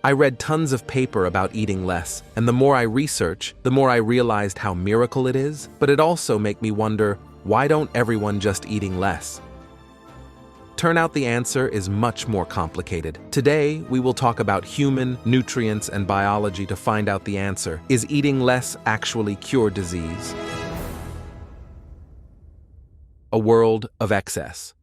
I read tons of paper about eating less, and the more I research, the more I realized how miracle it is, but it also made me wonder, why don't everyone just eating less? Turn out the answer is much more complicated. Today, we will talk about human, nutrients, and biology to find out the answer. Is eating less actually cure disease? A world of excess.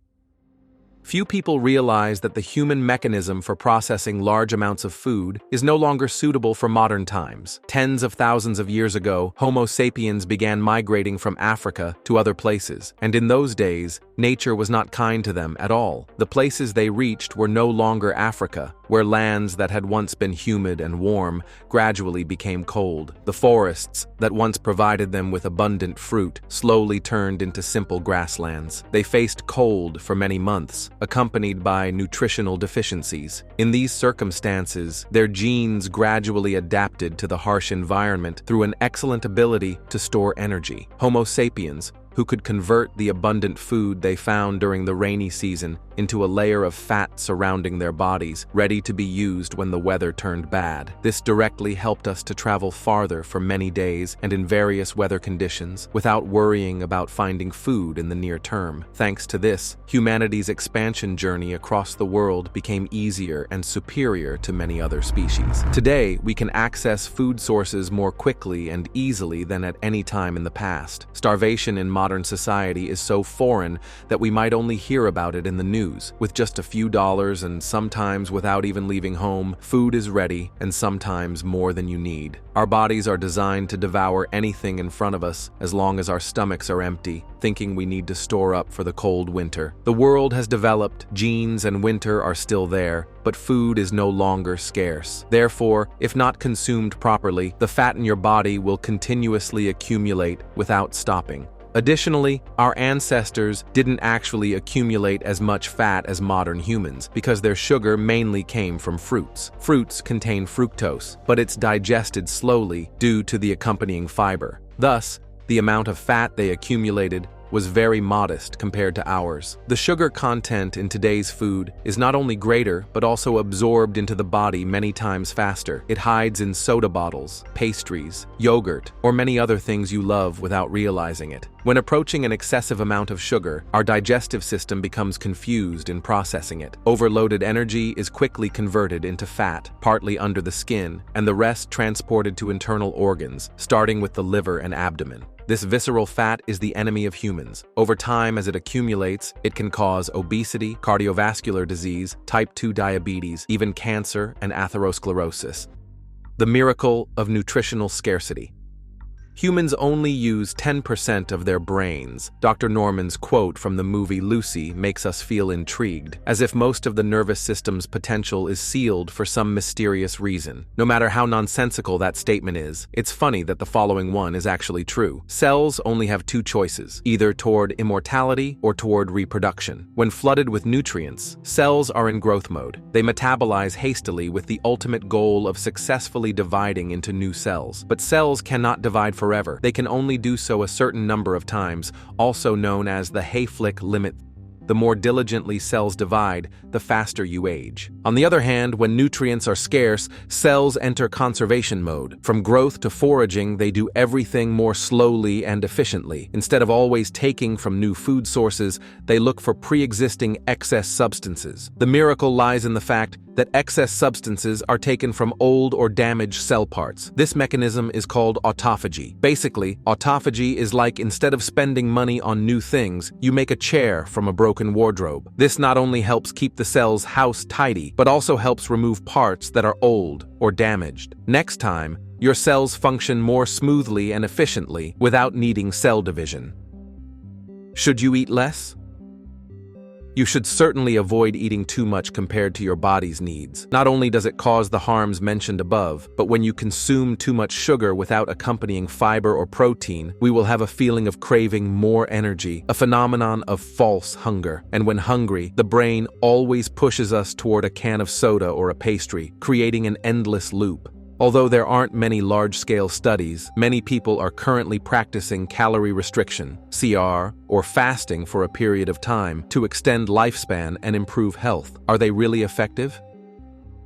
Few people realize that the human mechanism for processing large amounts of food is no longer suitable for modern times. Tens of thousands of years ago, Homo sapiens began migrating from Africa to other places, and in those days, nature was not kind to them at all. The places they reached were no longer Africa, where lands that had once been humid and warm gradually became cold. The forests that once provided them with abundant fruit slowly turned into simple grasslands. They faced cold for many months, accompanied by nutritional deficiencies. In these circumstances, their genes gradually adapted to the harsh environment through an excellent ability to store energy. Homo sapiens, who could convert the abundant food they found during the rainy season into a layer of fat surrounding their bodies, ready to be used when the weather turned bad. This directly helped us to travel farther for many days and in various weather conditions without worrying about finding food in the near term. Thanks to this, humanity's expansion journey across the world became easier and superior to many other species. Today, we can access food sources more quickly and easily than at any time in the past. Starvation in modern society is so foreign that we might only hear about it in the news. With just a few dollars and sometimes without even leaving home, food is ready and sometimes more than you need. Our bodies are designed to devour anything in front of us as long as our stomachs are empty, thinking we need to store up for the cold winter. The world has developed, genes and winter are still there, but food is no longer scarce. Therefore, if not consumed properly, the fat in your body will continuously accumulate without stopping. Additionally, our ancestors didn't actually accumulate as much fat as modern humans because their sugar mainly came from fruits. Fruits contain fructose, but it's digested slowly due to the accompanying fiber. Thus, the amount of fat they accumulated was very modest compared to ours. The sugar content in today's food is not only greater, but also absorbed into the body many times faster. It hides in soda bottles, pastries, yogurt, or many other things you love without realizing it. When approaching an excessive amount of sugar, our digestive system becomes confused in processing it. Overloaded energy is quickly converted into fat, partly under the skin, and the rest transported to internal organs, starting with the liver and abdomen. This visceral fat is the enemy of humans. Over time, as it accumulates, it can cause obesity, cardiovascular disease, type 2 diabetes, even cancer and atherosclerosis. The miracle of nutritional scarcity. Humans only use 10% of their brains. Dr. Norman's quote from the movie Lucy makes us feel intrigued, as if most of the nervous system's potential is sealed for some mysterious reason. No matter how nonsensical that statement is, it's funny that the following one is actually true. Cells only have two choices, either toward immortality or toward reproduction. When flooded with nutrients, cells are in growth mode. They metabolize hastily with the ultimate goal of successfully dividing into new cells. But cells cannot divide forever. They can only do so a certain number of times, also known as the Hayflick limit. The more diligently cells divide, the faster you age. On the other hand, when nutrients are scarce, cells enter conservation mode. From growth to foraging, they do everything more slowly and efficiently. Instead of always taking from new food sources, they look for pre-existing excess substances. The miracle lies in the fact that excess substances are taken from old or damaged cell parts. This mechanism is called autophagy. Basically, autophagy is like instead of spending money on new things, you make a chair from a broken wardrobe. This not only helps keep the cell's house tidy, but also helps remove parts that are old or damaged. Next time, your cells function more smoothly and efficiently without needing cell division. Should you eat less? You should certainly avoid eating too much compared to your body's needs. Not only does it cause the harms mentioned above, but when you consume too much sugar without accompanying fiber or protein, we will have a feeling of craving more energy, a phenomenon of false hunger. And when hungry, the brain always pushes us toward a can of soda or a pastry, creating an endless loop. Although there aren't many large-scale studies, many people are currently practicing calorie restriction, CR, or fasting for a period of time to extend lifespan and improve health. Are they really effective?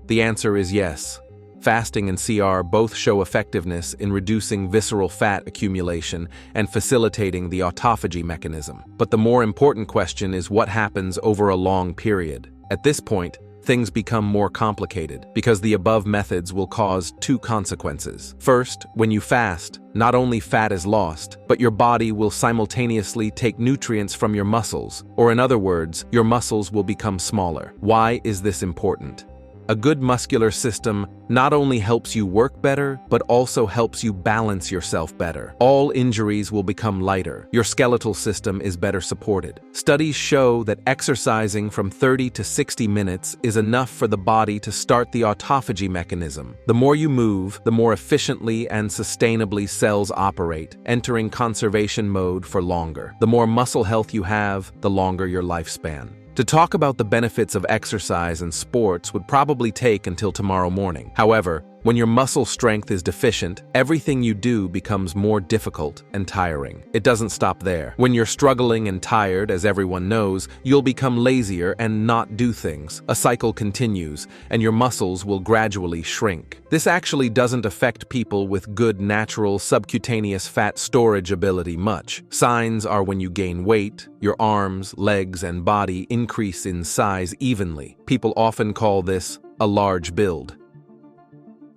The answer is yes. fasting and CR both show effectiveness in reducing visceral fat accumulation and facilitating the autophagy mechanism. But the more important question is what happens over a long period. At this point, things become more complicated because the above methods will cause two consequences. First, when you fast, not only fat is lost, but your body will simultaneously take nutrients from your muscles, or in other words, your muscles will become smaller. Why is this important? A good muscular system not only helps you work better, but also helps you balance yourself better. All injuries will become lighter. Your skeletal system is better supported. Studies show that exercising from 30 to 60 minutes is enough for the body to start the autophagy mechanism. The more you move, the more efficiently and sustainably cells operate, entering conservation mode for longer. The more muscle health you have, the longer your lifespan. To talk about the benefits of exercise and sports would probably take until tomorrow morning. However, when your muscle strength is deficient, everything you do becomes more difficult and tiring. It doesn't stop there. When you're struggling and tired, as everyone knows, you'll become lazier and not do things. A cycle continues, and your muscles will gradually shrink. This actually doesn't affect people with good natural subcutaneous fat storage ability much. Signs are when you gain weight, your arms, legs, and body increase in size evenly. People often call this a large build.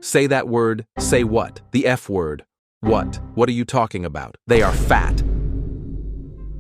Say that word, say what? The F word. What? What are you talking about? They are fat.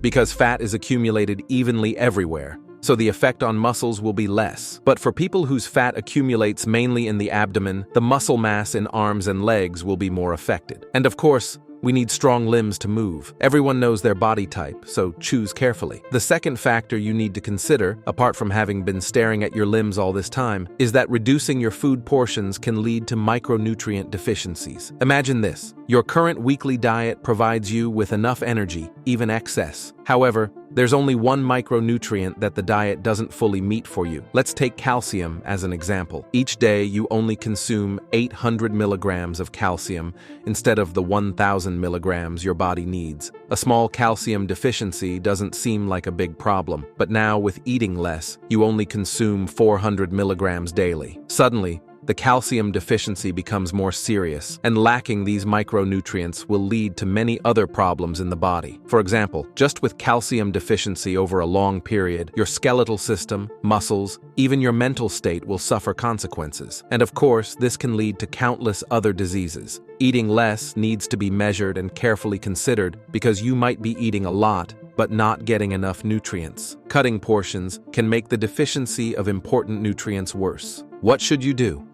Because fat is accumulated evenly everywhere, so the effect on muscles will be less. But for people whose fat accumulates mainly in the abdomen, the muscle mass in arms and legs will be more affected. And of course, we need strong limbs to move. Everyone knows their body type, so choose carefully. The second factor you need to consider, apart from having been staring at your limbs all this time, is that reducing your food portions can lead to micronutrient deficiencies. Imagine this. Your current weekly diet provides you with enough energy, even excess. However, there's only one micronutrient that the diet doesn't fully meet for you. Let's take calcium as an example. Each day, you only consume 800 milligrams of calcium instead of the 1,000 milligrams your body needs. A small calcium deficiency doesn't seem like a big problem, but now with eating less, you only consume 400 milligrams daily. Suddenly, the calcium deficiency becomes more serious, and lacking these micronutrients will lead to many other problems in the body. For example, just with calcium deficiency over a long period, your skeletal system, muscles, even your mental state will suffer consequences. And of course, this can lead to countless other diseases. Eating less needs to be measured and carefully considered because you might be eating a lot, but not getting enough nutrients. Cutting portions can make the deficiency of important nutrients worse. What should you do?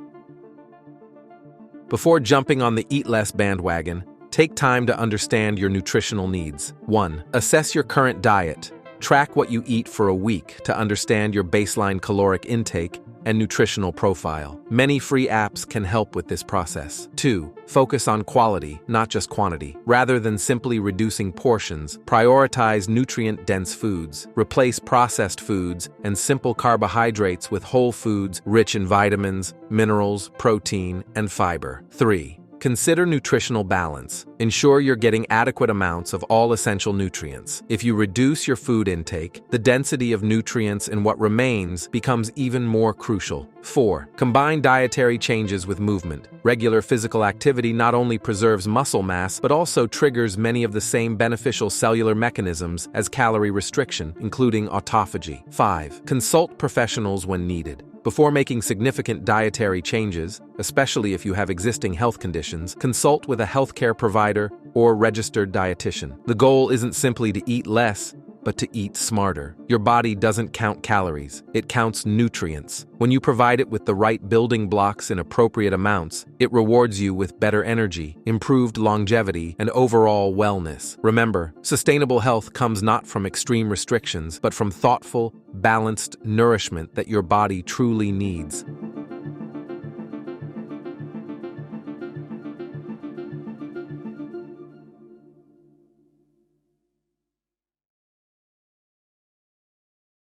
Before jumping on the eat less bandwagon, take time to understand your nutritional needs. 1. Assess your current diet. Track what you eat for a week to understand your baseline caloric intake and nutritional profile. Many free apps can help with this process. 2. Focus on quality, not just quantity. Rather than simply reducing portions, prioritize nutrient-dense foods. Replace processed foods and simple carbohydrates with whole foods rich in vitamins, minerals, protein, and fiber. 3. Consider nutritional balance. Ensure you're getting adequate amounts of all essential nutrients. If you reduce your food intake, the density of nutrients in what remains becomes even more crucial. 4. Combine dietary changes with movement. Regular physical activity not only preserves muscle mass, but also triggers many of the same beneficial cellular mechanisms as calorie restriction, including autophagy. 5. Consult professionals when needed. Before making significant dietary changes, especially if you have existing health conditions, consult with a healthcare provider or registered dietitian. The goal isn't simply to eat less, but to eat smarter. Your body doesn't count calories, it counts nutrients. When you provide it with the right building blocks in appropriate amounts, it rewards you with better energy, improved longevity, and overall wellness. Remember, sustainable health comes not from extreme restrictions, but from thoughtful, balanced nourishment that your body truly needs.